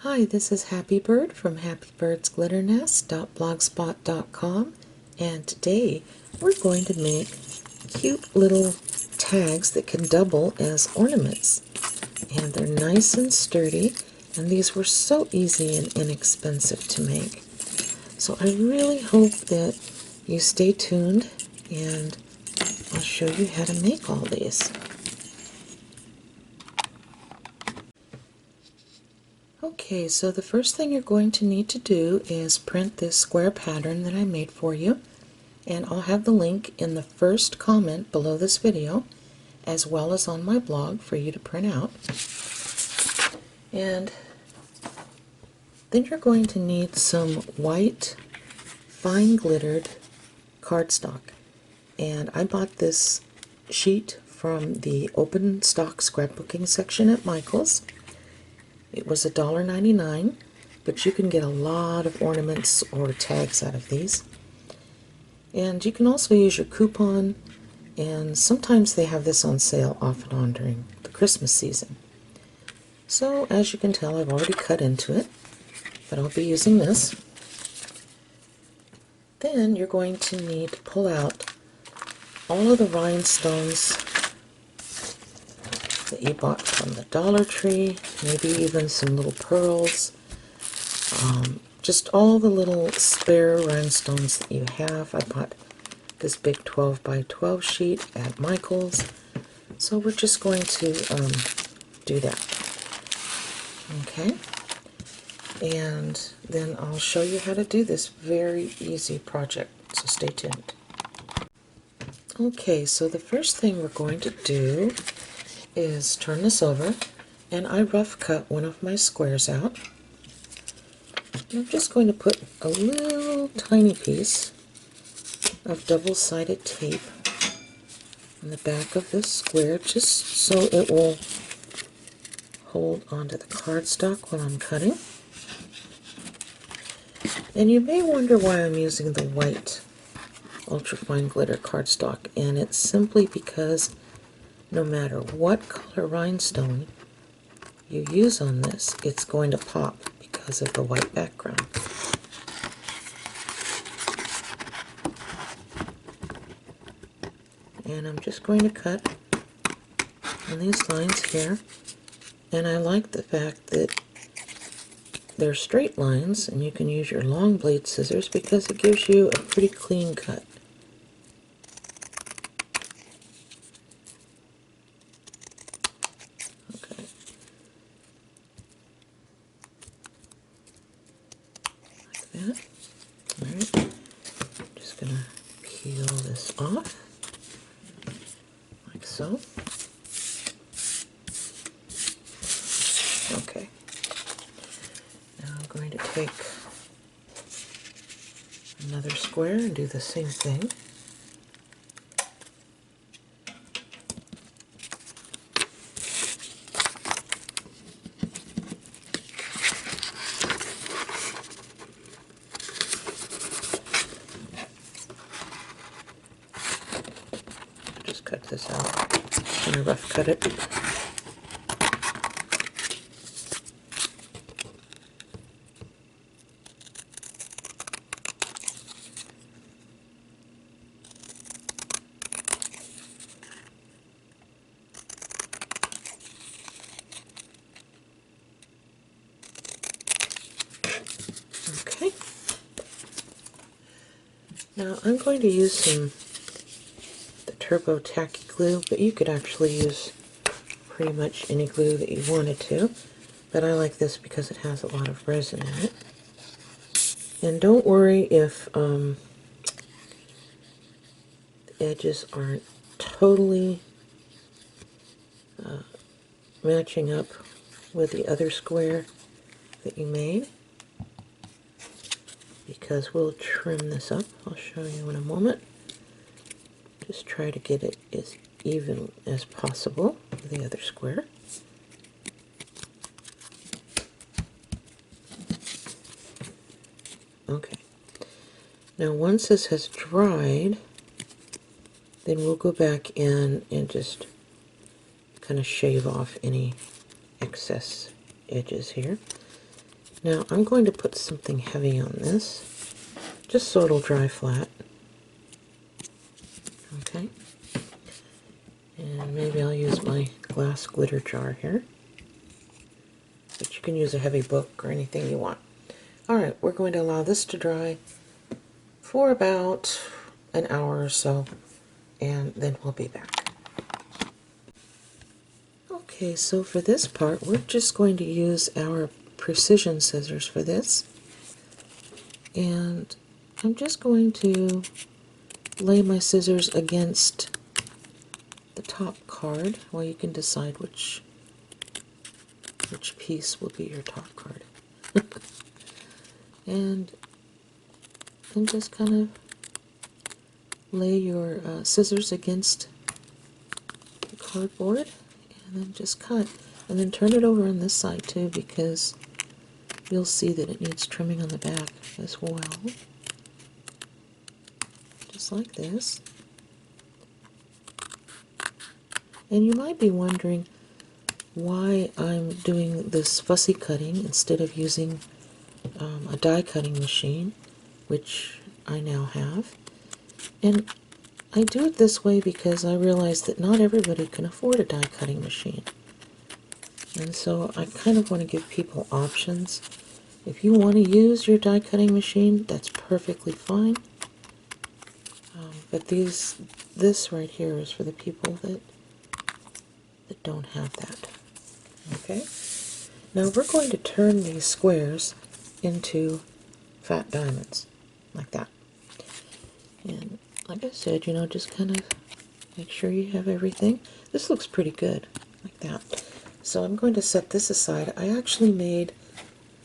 Hi, this is Happy Bird from happybirdsglitternest.blogspot.com, and today we're going to make cute little tags that can double as ornaments. And they're nice and sturdy, and these were so easy and inexpensive to make. So I really hope that you stay tuned, and I'll show you how to make all these. Okay, so the first thing you're going to need to do is print this square pattern that I made for you, and I'll have the link in the first comment below this video as well as on my blog for you to print out. And then you're going to need some white fine glittered cardstock, and I bought this sheet from the open stock scrapbooking section at Michael's. It was $1.99, but you can get a lot of ornaments or tags out of these. And you can also use your coupon, and sometimes they have this on sale off and on during the Christmas season. So as you can tell, I've already cut into it, but I'll be using this. Then you're going to need to pull out all of the rhinestones that you bought from the Dollar Tree, maybe even some little pearls, just all the little spare rhinestones that you have. I bought this big 12 by 12 sheet at Michael's, so we're just going to do that. Okay, and then I'll show you how to do this very easy project, so stay tuned. Okay, so the first thing we're going to do is turn this over, and I rough cut one of my squares out. And I'm just going to put a little tiny piece of double-sided tape on the back of this square, just so it will hold onto the cardstock while I'm cutting. And you may wonder why I'm using the white ultrafine glitter cardstock, and it's simply because no matter what color rhinestone you use on this, it's going to pop because of the white background. And I'm just going to cut on these lines here, and I like the fact that they're straight lines, and you can use your long blade scissors because it gives you a pretty clean cut. That. Alright, just going to peel this off, like so. Okay, now I'm going to take another square and do the same thing. Cut this out. I'm going to rough cut it. Okay. Now I'm going to use some Turbo Tacky glue, but you could actually use pretty much any glue that you wanted to, but I like this because it has a lot of resin in it. And don't worry if the edges aren't totally matching up with the other square that you made, because we'll trim this up. I'll show you in a moment. Just try to get it as even as possible with the other square. Okay. Now once this has dried, then we'll go back in and just kind of shave off any excess edges here. Now I'm going to put something heavy on this, just so it'll dry flat. Okay. And maybe I'll use my glass glitter jar here. But you can use a heavy book or anything you want. Alright, we're going to allow this to dry for about an hour or so, and then we'll be back. Okay, so for this part, we're just going to use our precision scissors for this. And I'm just going to lay my scissors against the top card. Well, you can decide which piece will be your top card. And then just kind of lay your scissors against the cardboard, and then just cut. And then turn it over on this side too, because you'll see that it needs trimming on the back as well. Just like this. And you might be wondering why I'm doing this fussy cutting instead of using a die cutting machine, which I now have. And I do it this way because I realize that not everybody can afford a die cutting machine. And so I kind of want to give people options. If you want to use your die cutting machine, that's perfectly fine. But this right here is for the people that don't have that. Okay? Now we're going to turn these squares into fat diamonds, like that. And like I said, you know, just kind of make sure you have everything. This looks pretty good, like that. So I'm going to set this aside. I actually made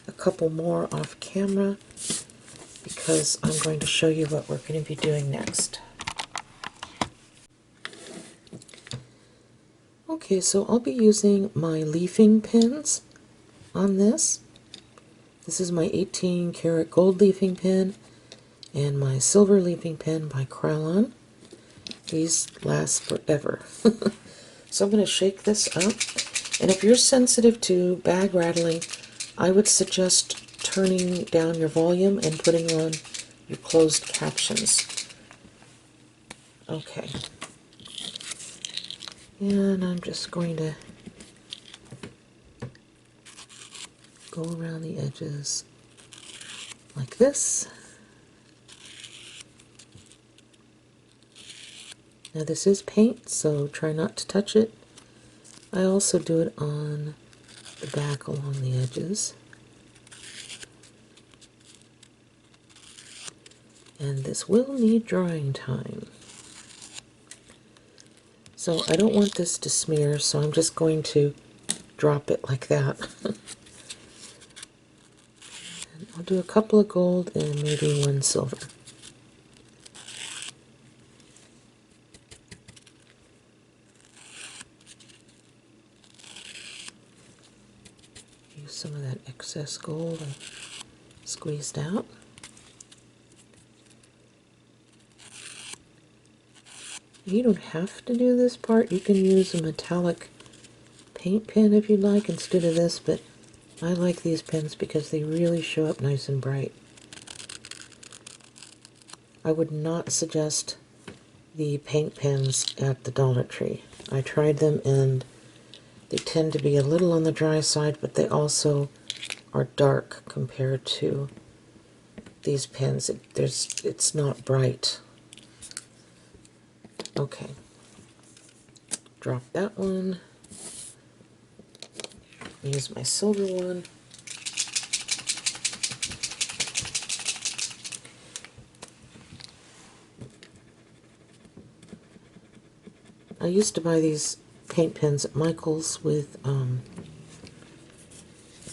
a couple more off camera because I'm going to show you what we're going to be doing next. Okay, so I'll be using my leafing pens on this. This is my 18 karat gold leafing pen and my silver leafing pen by Krylon. These last forever. So I'm going to shake this up. And if you're sensitive to bag rattling, I would suggest turning down your volume and putting on your closed captions. Okay. And I'm just going to go around the edges like this. Now this is paint, so try not to touch it. I also do it on the back along the edges. And this will need drying time. So I don't want this to smear, so I'm just going to drop it like that. And I'll do a couple of gold and maybe one silver. Use some of that excess gold and squeezed out. You don't have to do this part. You can use a metallic paint pen if you'd like instead of this, but I like these pens because they really show up nice and bright. I would not suggest the paint pens at the Dollar Tree. I tried them and they tend to be a little on the dry side, but they also are dark compared to these pens. It's not bright. Okay, drop that one. Use my silver one. I used to buy these paint pens at Michael's with a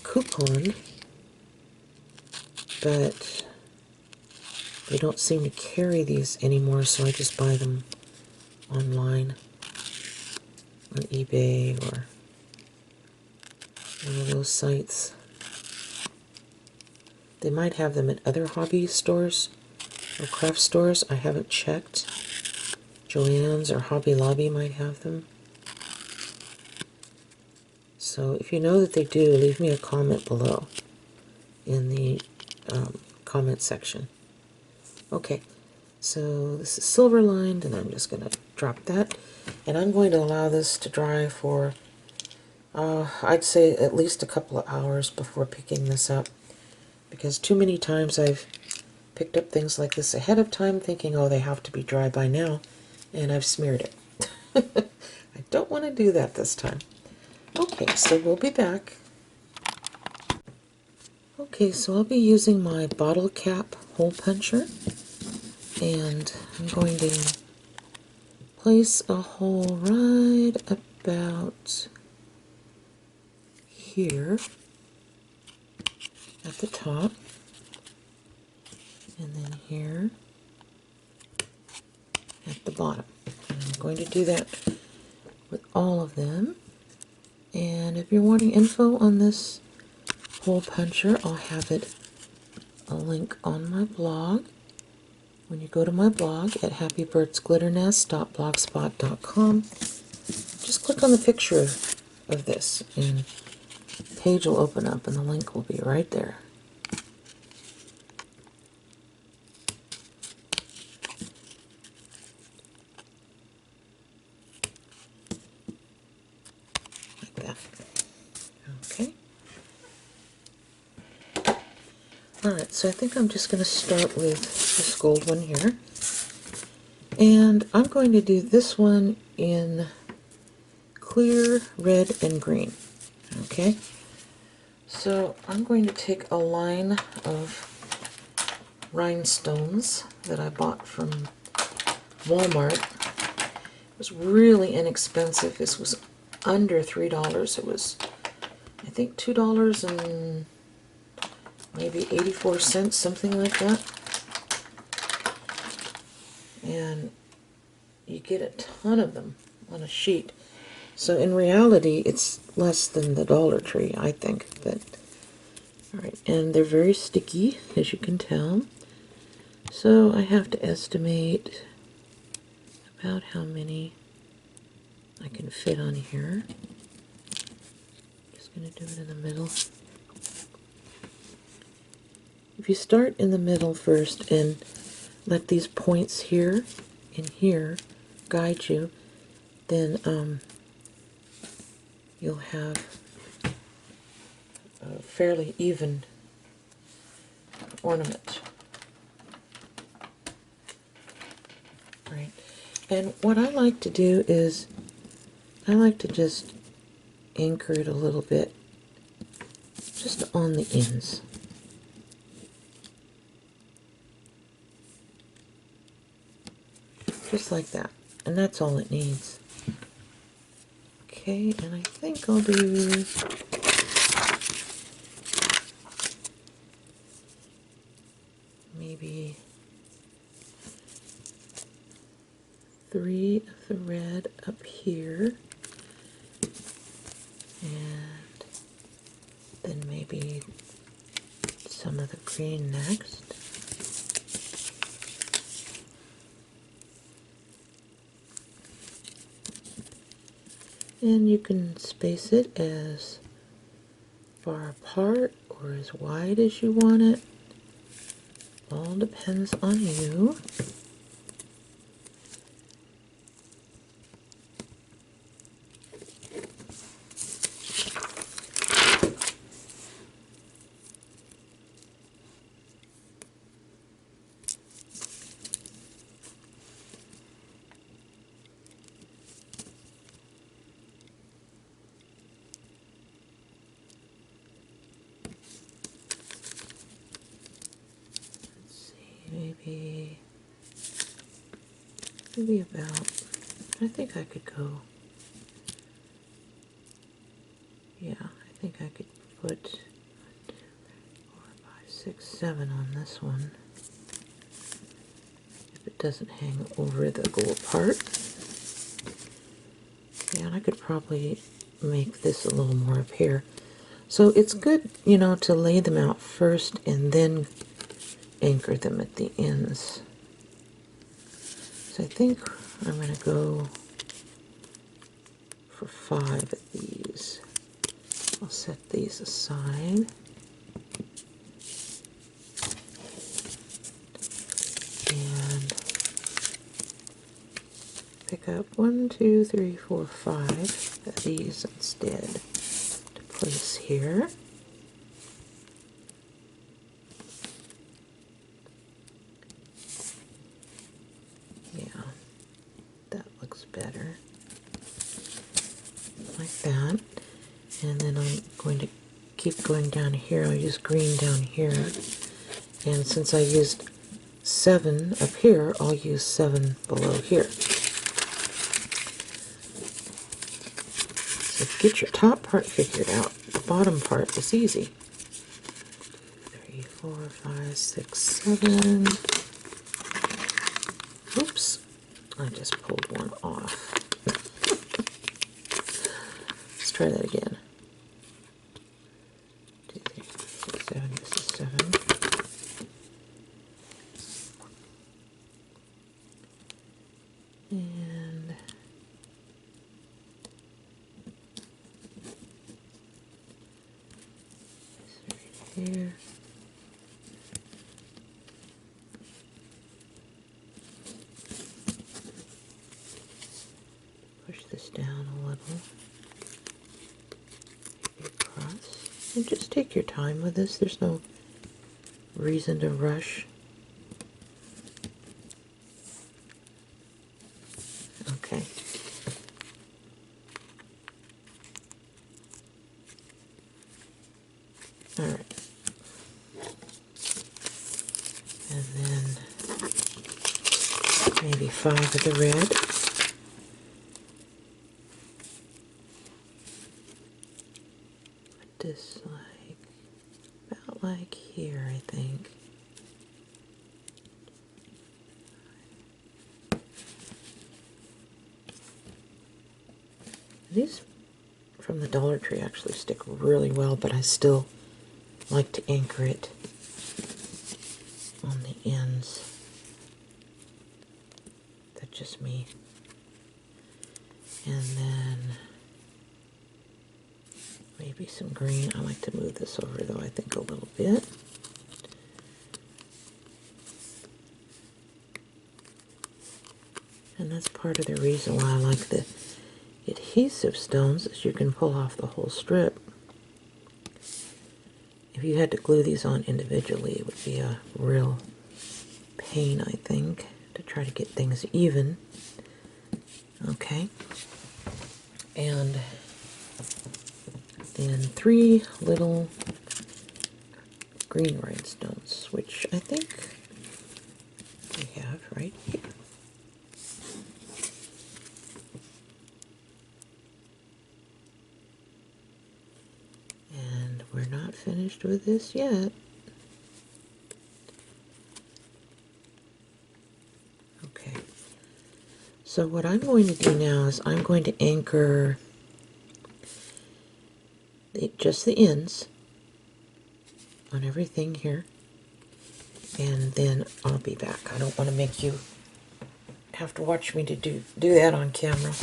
coupon, but they don't seem to carry these anymore, so I just buy them online on eBay or one of those sites. They might have them at other hobby stores or craft stores. I haven't checked. Joann's or Hobby Lobby might have them. So if you know that they do, leave me a comment below. in the comment section. Okay, so this is silver lined, and I'm just going to drop that. And I'm going to allow this to dry for, I'd say at least a couple of hours before picking this up. Because too many times I've picked up things like this ahead of time thinking, oh, they have to be dry by now, and I've smeared it. I don't want to do that this time. Okay, so we'll be back. Okay, so I'll be using my bottle cap hole puncher, and I'm going to place a hole right about here at the top, and then here at the bottom. And I'm going to do that with all of them. And if you're wanting info on this hole puncher, I'll have a link on my blog. When you go to my blog at happybirdsglitternest.blogspot.com, just click on the picture of this and the page will open up and the link will be right there. Like that. Okay. Alright, so I think I'm just going to start with this gold one here. And I'm going to do this one in clear, red, and green. Okay? So I'm going to take a line of rhinestones that I bought from Walmart. It was really inexpensive. This was under $3. It was, I think, $2 and maybe 84 cents, something like that. And you get a ton of them on a sheet. So in reality, it's less than the Dollar Tree, I think. But all right, and they're very sticky, as you can tell. So I have to estimate about how many I can fit on here. Just going to do it in the middle. If you start in the middle first and let these points here and here guide you, then you'll have a fairly even ornament. Right. And what I like to do is I like to just anchor it a little bit just on the ends. Just like that. And that's all it needs. Okay, and I think I'll do maybe 3 of the red up here, and then maybe some of the green next. And you can space it as far apart or as wide as you want it. All depends on you. Maybe about, I think I could go, yeah, I think I could put 1, 2, 3, 4, 5, 6, 7 on this one. If it doesn't hang over the gold part. Yeah, and I could probably make this a little more up here. So it's good, you know, to lay them out first and then anchor them at the ends. So I think I'm going to go for 5 of these. I'll set these aside. pick up 1, 2, 3, 4, 5 of these instead to place here. Yeah, that looks better. Like that. And then I'm going to keep going down here. I'll use green down here. And since I used 7 up here, I'll use 7 below here. So get your top part figured out. The bottom part is easy. 3, 4, 5, 6, 7. Oops, I just pulled one off. Let's try that again. 2, 3, 4, 6, 7. This is 7. And this right here. Push this down a little. Across. And just take your time with this. There's no reason to rush. Okay. All right. And then maybe 5 of the red. Put this about like here, I think. These from the Dollar Tree actually stick really well, but I still like to anchor it on the ends. That's just me. And then maybe some green. I like to move this over though, I think a little bit. And that's part of the reason why I like the adhesive stones, is you can pull off the whole strip. If you had to glue these on individually, it would be a real pain, I think, to try to get things even. Okay. And then 3 little green rhinestones, which I think we have right here. And we're not finished with this yet. Okay. So what I'm going to do now is I'm going to anchor just the ends on everything here. And then I'll be back. I don't want to make you have to watch me to do that on camera.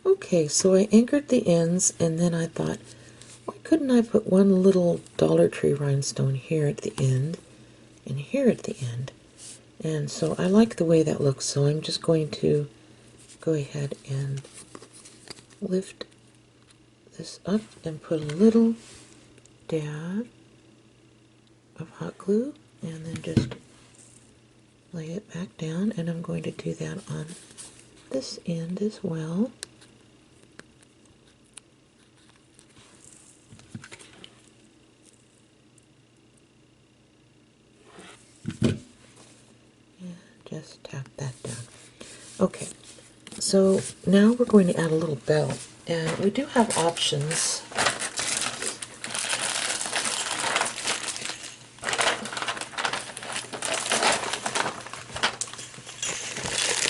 Okay, so I anchored the ends, and then I thought, why couldn't I put one little Dollar Tree rhinestone here at the end and here at the end? And so I like the way that looks, so I'm just going to go ahead and lift this up and put a little dab of hot glue and then just lay it back down, and I'm going to do that on this end as well. Just tap that down. Okay, so now we're going to add a little bell, and we do have options.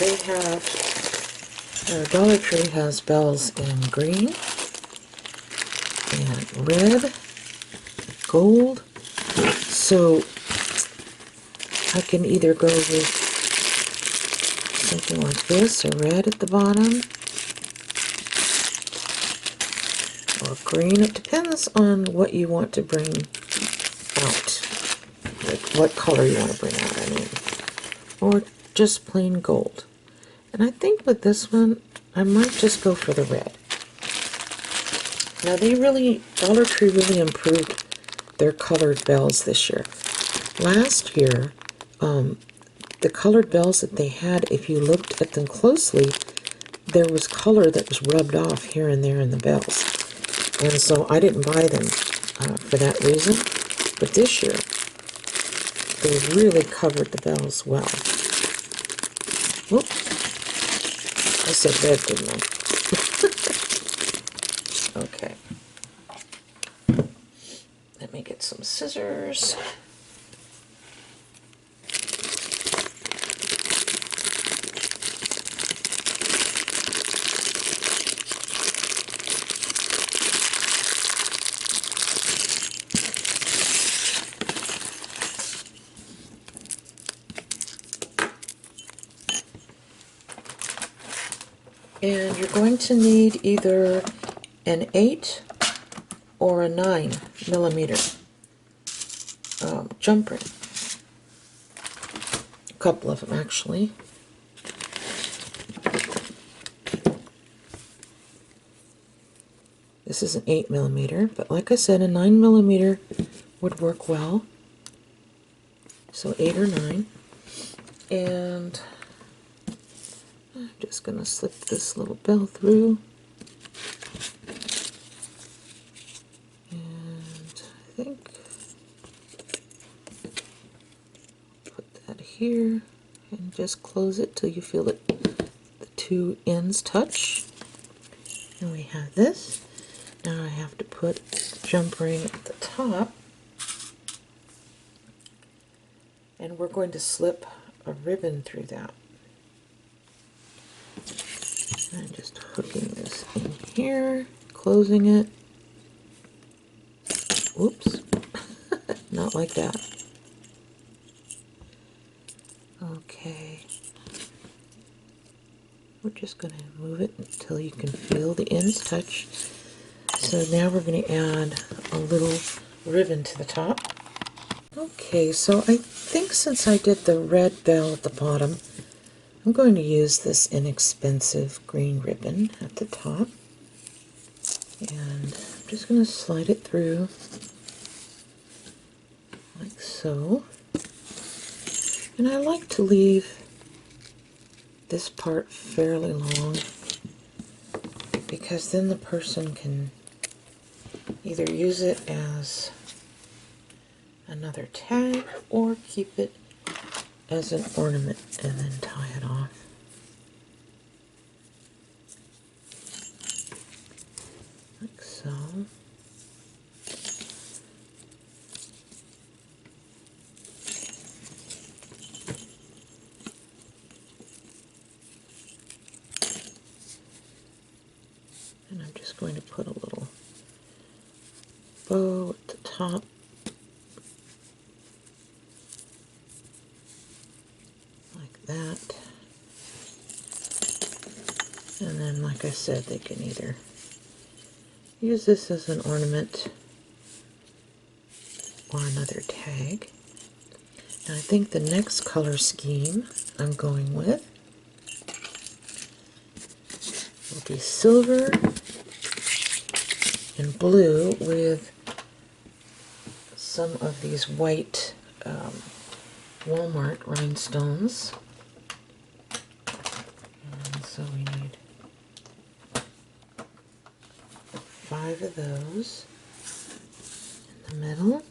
They have, Dollar Tree has bells in green and red, gold, so I can either go with something like this, or red at the bottom, or green. It depends on what you want to bring out, like what color you want to bring out, I mean. Or just plain gold. And I think with this one, I might just go for the red. Now Dollar Tree really improved their colored bells this year. Last year, the colored bells that they had, if you looked at them closely, there was color that was rubbed off here and there in the bells. And so I didn't buy them for that reason. But this year, they really covered the bells well. Whoop. I said red, didn't I? Okay. Let me get some scissors. And you're going to need either an 8 or a 9 millimeter jump ring. A couple of them, actually. This is an 8 millimeter, but like I said, a 9 millimeter would work well. So 8 or 9. And I'm just going to slip this little bell through. And I think put that here and just close it till you feel it, the two ends touch. And we have this. Now I have to put a jump ring at the top. And we're going to slip a ribbon through that. I'm just hooking this in here, closing it. Oops, not like that. Okay. We're just going to move it until you can feel the ends touch. So now we're going to add a little ribbon to the top. Okay, so I think since I did the red bell at the bottom, I'm going to use this inexpensive green ribbon at the top. And I'm just going to slide it through like so. And I like to leave this part fairly long because then the person can either use it as another tag or keep it as an ornament and then tie it off. Like so. And I'm just going to put a little bow at the top. Like that. And then, like I said, they can either use this as an ornament or another tag. And I think the next color scheme I'm going with will be silver and blue with some of these white Walmart rhinestones. And so we need 5 of those in the middle.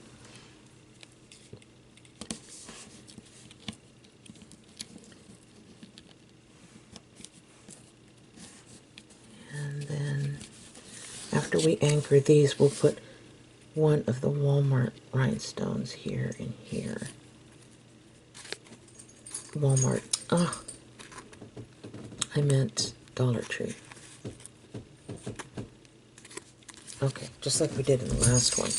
And then after we anchor these, we'll put one of the Walmart rhinestones here and here. Walmart. Ah, I meant Dollar Tree. Okay, just like we did in the last one.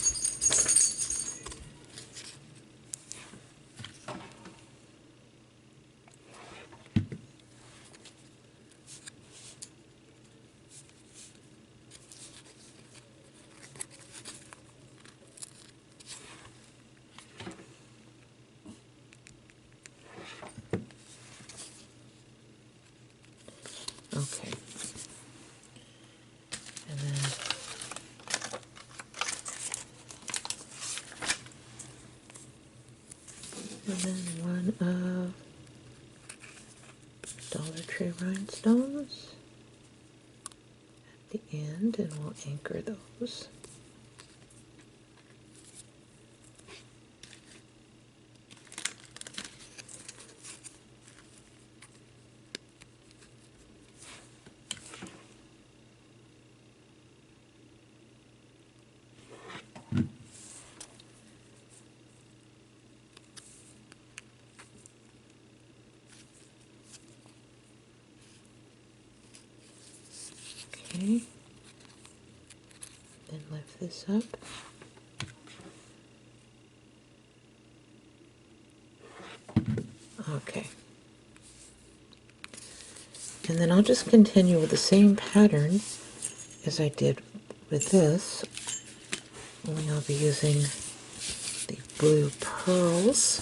Okay. And then one of Dollar Tree rhinestones at the end, and we'll anchor those. Okay, then lift this up. Okay. And then I'll just continue with the same pattern as I did with this, only I'll be using the blue pearls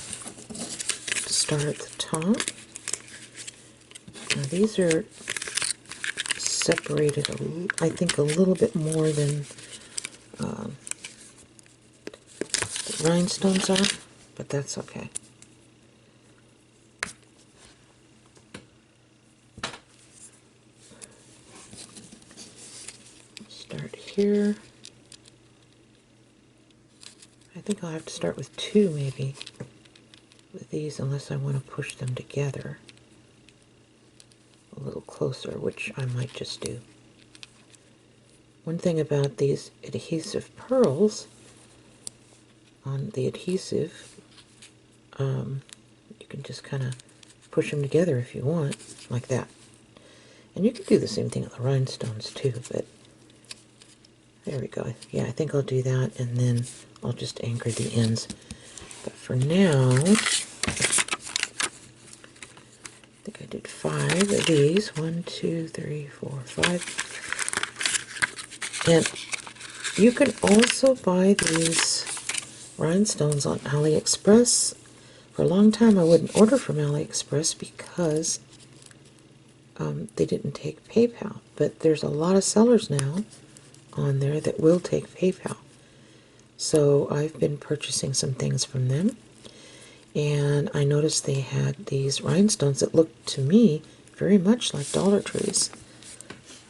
to start at the top. Now these are separated, I think, a little bit more than the rhinestones are, but that's okay. Start here. I think I'll have to start with two maybe with these, unless I want to push them together a little closer, which I might just do. One thing about these adhesive pearls, on the adhesive, you can just kind of push them together if you want, like that. And you can do the same thing with the rhinestones too, but there we go. Yeah, I think I'll do that, and then I'll just anchor the ends. But for now, I think I did 5 of these. 1, 2, 3, 4, 5. And you can also buy these rhinestones on AliExpress. For a long time I wouldn't order from AliExpress because they didn't take PayPal. But there's a lot of sellers now on there that will take PayPal. So I've been purchasing some things from them. And I noticed they had these rhinestones that looked to me very much like Dollar Trees.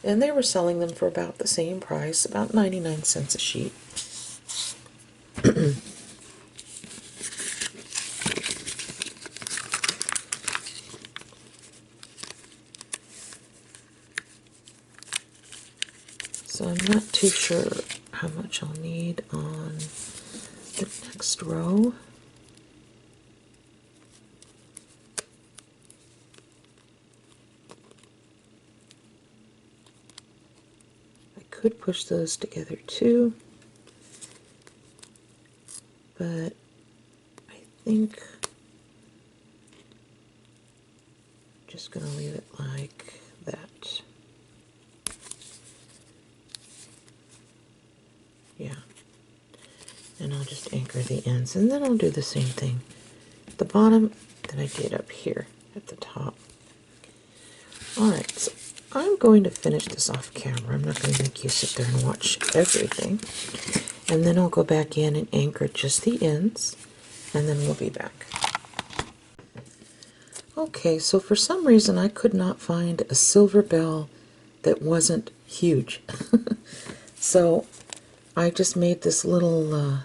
And they were selling them for about the same price, about 99 cents a sheet. So I'm not too sure how much I'll need on the next row. I could push those together too, but I think I'm just going to leave it like that. Yeah. And I'll just anchor the ends, and then I'll do the same thing at the bottom that I did up here at the top. Alright, so I'm going to finish this off camera. I'm not going to make you sit there and watch everything. And then I'll go back in and anchor just the ends, and then we'll be back. Okay, so for some reason I could not find a silver bell that wasn't huge. So I just made this little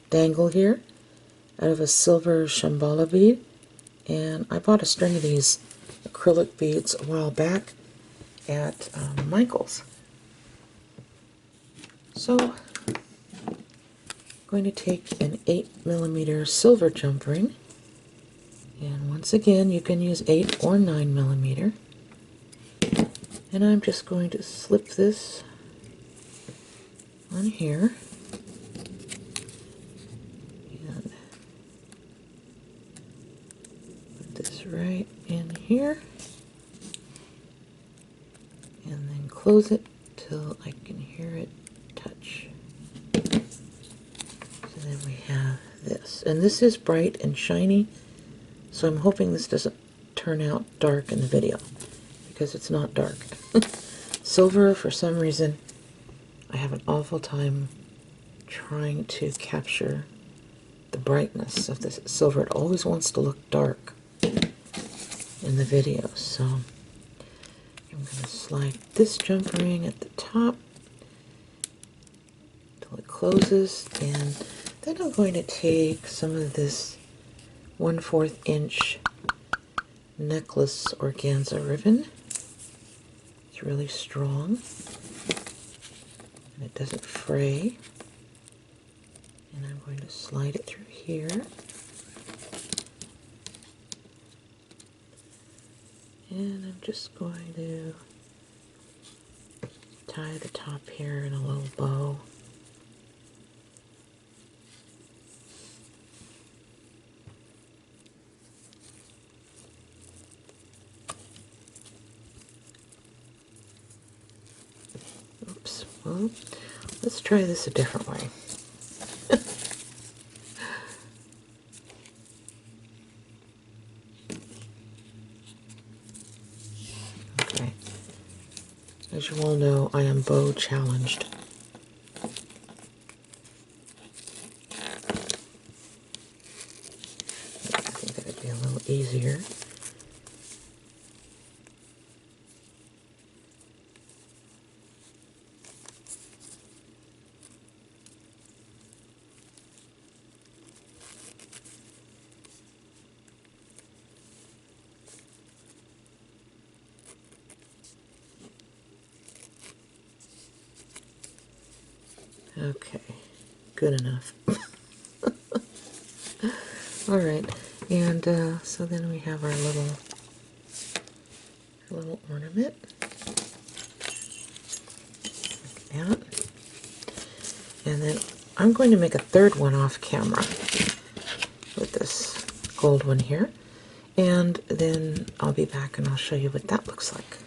dangle here out of a silver shambhala bead, and I bought a string of these acrylic beads a while back at Michael's. So I'm going to take an 8mm silver jump ring, and once again you can use 8 or 9mm, and I'm just going to slip this on here. This right in here, and then close it till I can hear it touch. So then we have this, and this is bright and shiny, so I'm hoping this doesn't turn out dark in the video, because it's not dark. Silver, for some reason, I have an awful time trying to capture the brightness of this silver. It always wants to look dark in the video, so I'm going to slide this jump ring at the top until it closes, and then I'm going to take some of this 1/4 inch necklace organza ribbon. It's really strong and it doesn't fray. And I'm going to slide it through here. And I'm just going to tie the top here in a little bow. Oops, well, let's try this a different way. Okay, as you all know, I am bow challenged. I think that would be a little easier. Okay, good enough. All right, and so then we have our little ornament, like that. And then I'm going to make a third one off camera with this gold one here, and then I'll be back and I'll show you what that looks like.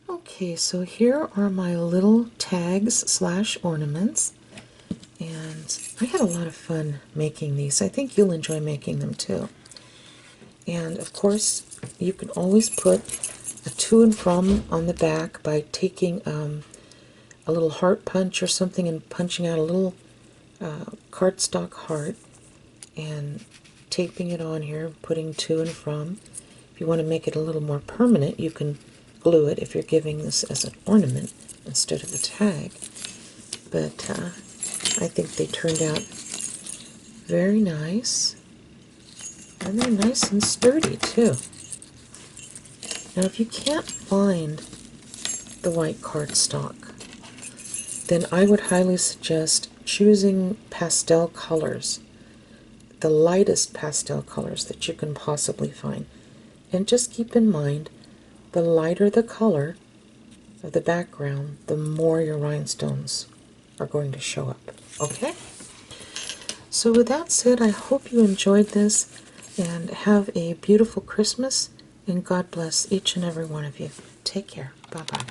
Okay, so here are my little tags / ornaments, and I had a lot of fun making these. I think you'll enjoy making them too. And of course, you can always put a to and from on the back by taking a little heart punch or something and punching out a little cardstock heart and taping it on here, putting to and from. If you want to make it a little more permanent, you can glue it if you're giving this as an ornament instead of a tag. But I think they turned out very nice, and they're nice and sturdy too. Now if you can't find the white cardstock, then I would highly suggest choosing pastel colors, the lightest pastel colors that you can possibly find. And just keep in mind, the lighter the color of the background, the more your rhinestones are going to show up. Okay? So with that said, I hope you enjoyed this, and have a beautiful Christmas, and God bless each and every one of you. Take care. Bye-bye.